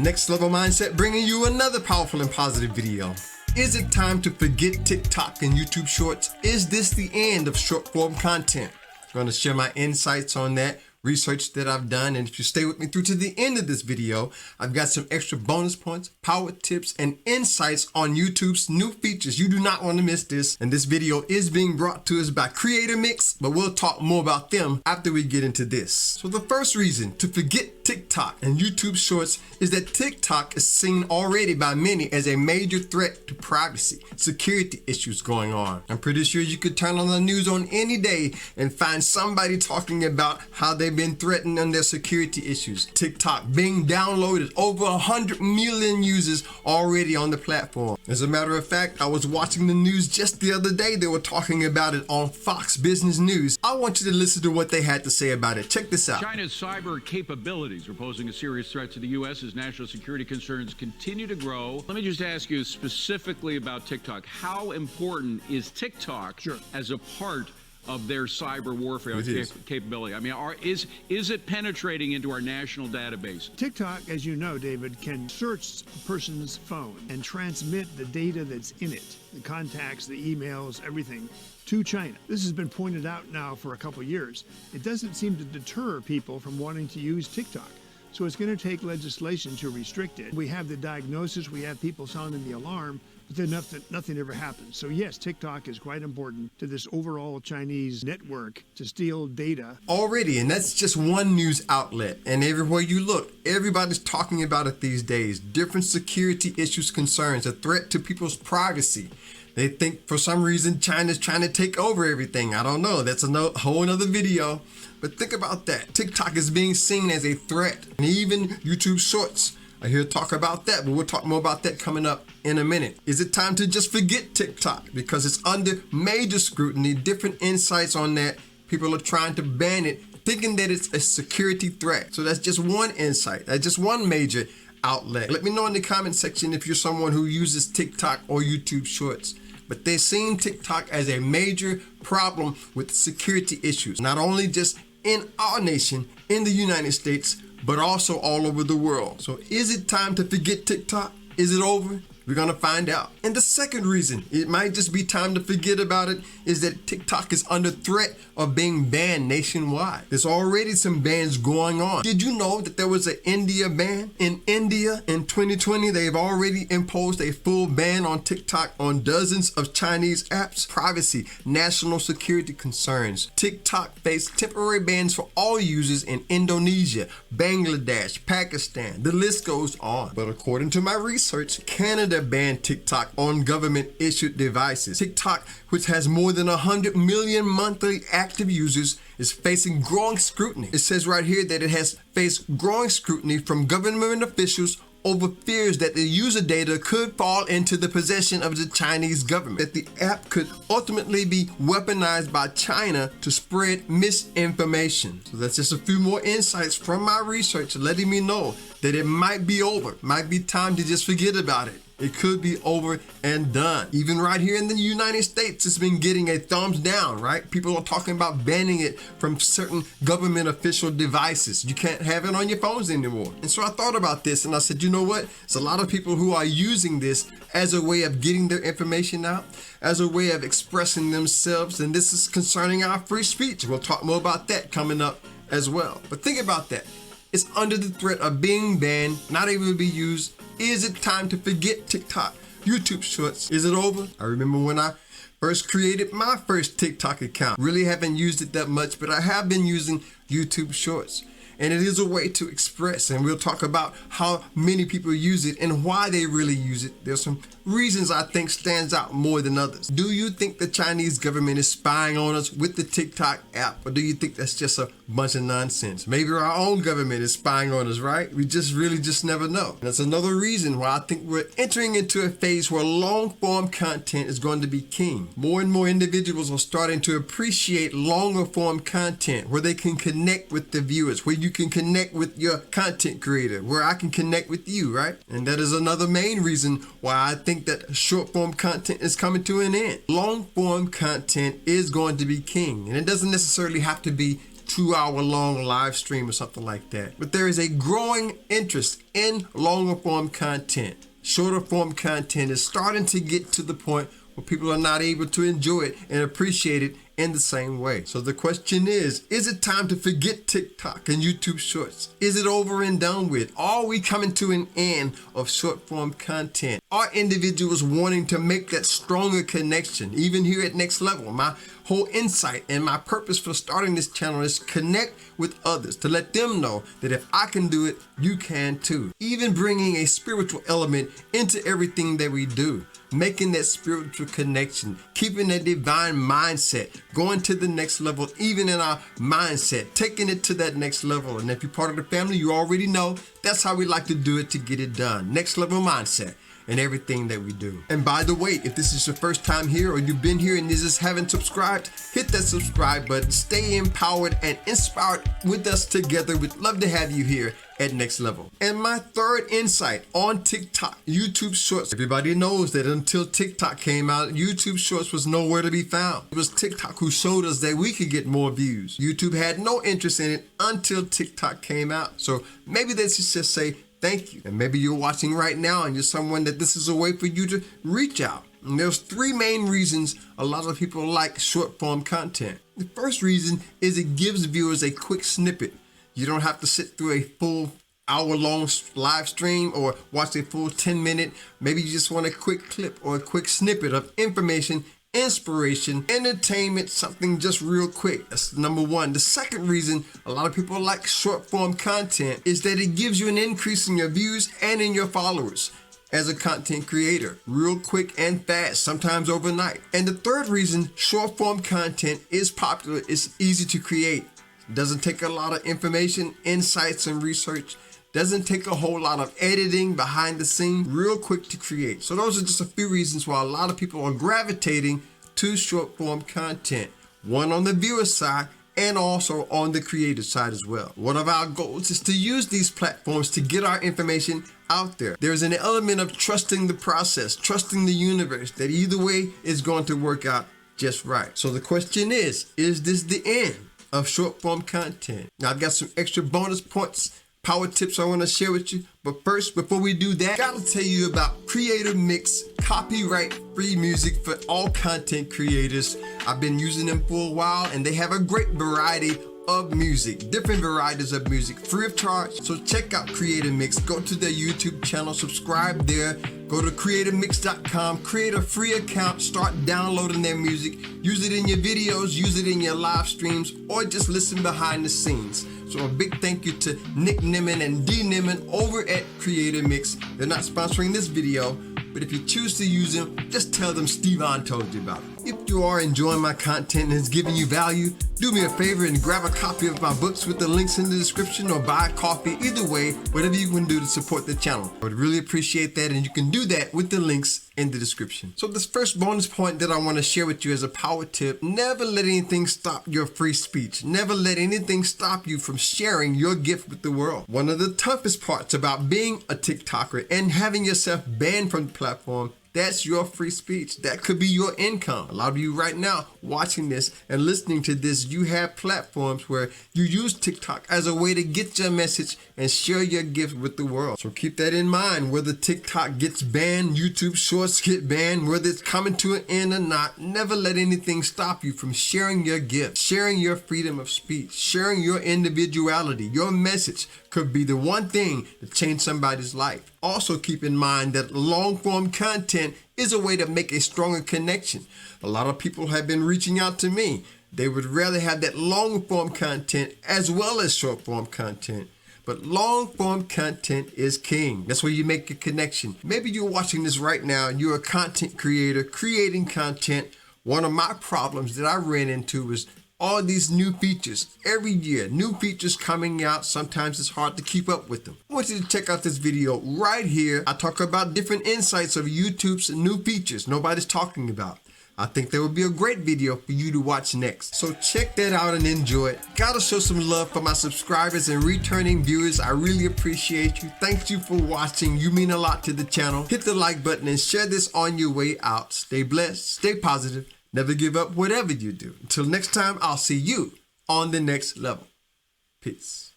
Next Level Mindset bringing you another powerful and positive video. Is it time to forget TikTok and YouTube Shorts? Is this the end of short form content? I'm going to share my insights on that, research that I've done, and if you stay with me through to the end of this video, I've got some extra bonus points, power tips, and insights on YouTube's new features. You do not want to miss this, and this video is being brought to us by Creator Mix, but we'll talk more about them after we get into this. So the first reason to forget TikTok and YouTube Shorts is that TikTok is seen already by many as a major threat to privacy, security issues going on. I'm pretty sure you could turn on the news on any day and find somebody talking about how they've been threatened on their security issues. TikTok being downloaded, over 100 million users already on the platform. As a matter of fact, I was watching the news just the other day. They were talking about it on Fox Business News. I want you to listen to what they had to say about it. Check this out. China's cyber capabilities are posing a serious threat to the U.S. as national security concerns continue to grow. Let me just ask you specifically about TikTok. How important is TikTok as a part of their cyber warfare capability? I mean, is it penetrating into our national database? TikTok, as you know, David, can search a person's phone and transmit the data that's in it, the contacts, the emails, everything, to China. This has been pointed out now for a couple years. It doesn't seem to deter people from wanting to use TikTok. So it's going to take legislation to restrict it. We have the diagnosis, we have people sounding the alarm, but then nothing ever happens. So yes, TikTok is quite important to this overall Chinese network to steal data. Already, and that's just one news outlet. And everywhere you look, everybody's talking about it these days. Different security issues, concerns, a threat to people's privacy. They think for some reason China's trying to take over everything. I don't know. That's a whole nother video. But think about that. TikTok is being seen as a threat. And even YouTube Shorts. I hear talk about that, but we'll talk more about that coming up in a minute. Is it time to just forget TikTok? Because it's under major scrutiny, different insights on that. People are trying to ban it, thinking that it's a security threat. So that's just one insight. That's just one major outlet. Let me know in the comment section if you're someone who uses TikTok or YouTube Shorts. But they're seeing TikTok as a major problem with security issues, not only just in our nation, in the United States, but also all over the world. So is it time to forget TikTok? Is it over? We're gonna find out. And the second reason it might just be time to forget about it is that TikTok is under threat of being banned nationwide. There's already some bans going on. Did you know that there was an India ban? In India in 2020, they've already imposed a full ban on TikTok on dozens of Chinese apps. Privacy, national security concerns. TikTok faced temporary bans for all users in Indonesia, Bangladesh, Pakistan. The list goes on. But according to my research, Canada banned TikTok on government-issued devices. TikTok, which has more than 100 million monthly active users, is facing growing scrutiny. It says right here that it has faced growing scrutiny from government officials over fears that the user data could fall into the possession of the Chinese government, that the app could ultimately be weaponized by China to spread misinformation. So that's just a few more insights from my research letting me know that it might be over, might be time to just forget about it. It could be over and done. Even right here in the United States, it's been getting a thumbs down, right? People are talking about banning it from certain government official devices. You can't have it on your phones anymore. And so I thought about this and I said, you know what? There's a lot of people who are using this as a way of getting their information out, as a way of expressing themselves. And this is concerning our free speech. We'll talk more about that coming up as well. But think about that. It's under the threat of being banned, not able to be used. Is it time to forget TikTok, YouTube Shorts? Is it over? I remember when I first created my first TikTok account. Really haven't used it that much, but I have been using YouTube Shorts. And it is a way to express, and we'll talk about how many people use it and why they really use it. There's some reasons I think stands out more than others. Do you think the Chinese government is spying on us with the TikTok app, or do you think that's just a bunch of nonsense? Maybe our own government is spying on us, right? We just never know. And that's another reason why I think we're entering into a phase where long form content is going to be king. More and more individuals are starting to appreciate longer form content where they can connect with the viewers, where you can connect with your content creator, where I can connect with you, right? And that is another main reason why I think that short form content is coming to an end. Long form content is going to be king, and it doesn't necessarily have to be 2-hour long live stream or something like that. But there is a growing interest in longer form content. Shorter form content is starting to get to the point where people are not able to enjoy it and appreciate it in the same way. So the question is it time to forget TikTok and YouTube Shorts? Is it over and done with? Are we coming to an end of short form content? Are individuals wanting to make that stronger connection? Even here at Next Level, my whole insight and my purpose for starting this channel is connect with others, to let them know that if I can do it, you can too. Even bringing a spiritual element into everything that we do. Making that spiritual connection, keeping that divine mindset, going to the next level, even in our mindset, taking it to that next level. And if you're part of the family, you already know that's how we like to do it to get it done. Next level mindset in everything that we do. And by the way, if this is your first time here or you've been here and you just haven't subscribed, hit that subscribe button. Stay empowered and inspired with us together. We'd love to have you here at Next Level. And my third insight on TikTok, YouTube Shorts. Everybody knows that until TikTok came out, YouTube Shorts was nowhere to be found. It was TikTok who showed us that we could get more views. YouTube had no interest in it until TikTok came out. So maybe they should just say thank you. And maybe you're watching right now and you're someone that this is a way for you to reach out. And there's 3 main reasons a lot of people like short form content. The first reason is it gives viewers a quick snippet. You don't have to sit through a full hour-long live stream or watch a full 10-minute. Maybe you just want a quick clip or a quick snippet of information, inspiration, entertainment, something just real quick. That's number one. The second reason a lot of people like short-form content is that it gives you an increase in your views and in your followers as a content creator, real quick and fast, sometimes overnight. And the third reason short-form content is popular, it's easy to create. Doesn't take a lot of information, insights, and research. Doesn't take a whole lot of editing behind the scenes. Real quick to create. So those are just a few reasons why a lot of people are gravitating to short form content. One on the viewer side and also on the creator side as well. One of our goals is to use these platforms to get our information out there. There's an element of trusting the process, trusting the universe, that either way is going to work out just right. So the question is this the end of short form content? Now I've got some extra bonus points, power tips I want to share with you. But first, before we do that, I gotta tell you about Creator Mix, copyright free music for all content creators. I've been using them for a while and they have a great variety of music, different varieties of music, free of charge. So check out Creator Mix, go to their YouTube channel, subscribe there, go to creatormix.com, create a free account, start downloading their music, use it in your videos, use it in your live streams, or just listen behind the scenes. So a big thank you to Nick Nimmin and D Nimmin over at Creator Mix. They're not sponsoring this video, but if you choose to use them, just tell them Stevon told you about it. If you are enjoying my content and it's giving you value, do me a favor and grab a copy of my books with the links in the description, or buy a coffee. Either way, whatever you can do to support the channel. I would really appreciate that, and you can do that with the links in the description. So this first bonus point that I want to share with you as a power tip: never let anything stop your free speech. Never let anything stop you from sharing your gift with the world. One of the toughest parts about being a TikToker and having yourself banned from the platform, that's your free speech. That could be your income. A lot of you right now watching this and listening to this, you have platforms where you use TikTok as a way to get your message and share your gift with the world. So keep that in mind. Whether TikTok gets banned, YouTube Shorts get banned, whether it's coming to an end or not, never let anything stop you from sharing your gift, sharing your freedom of speech, sharing your individuality. Your message could be the one thing to change somebody's life. Also keep in mind that long form content is a way to make a stronger connection. A lot of people have been reaching out to me. They would rather have that long form content as well as short form content. But long form content is king. That's where you make a connection. Maybe you're watching this right now and you're a content creator creating content. One of my problems that I ran into was all these new features. Every year, new features coming out. Sometimes it's hard to keep up with them. I want you to check out this video right here. I talk about different insights of YouTube's new features nobody's talking about. I think that would be a great video for you to watch next. So check that out and enjoy it. Gotta show some love for my subscribers and returning viewers. I really appreciate you. Thank you for watching. You mean a lot to the channel. Hit the like button and share this on your way out. Stay blessed, stay positive. Never give up whatever you do. Until next time, I'll see you on the next level. Peace.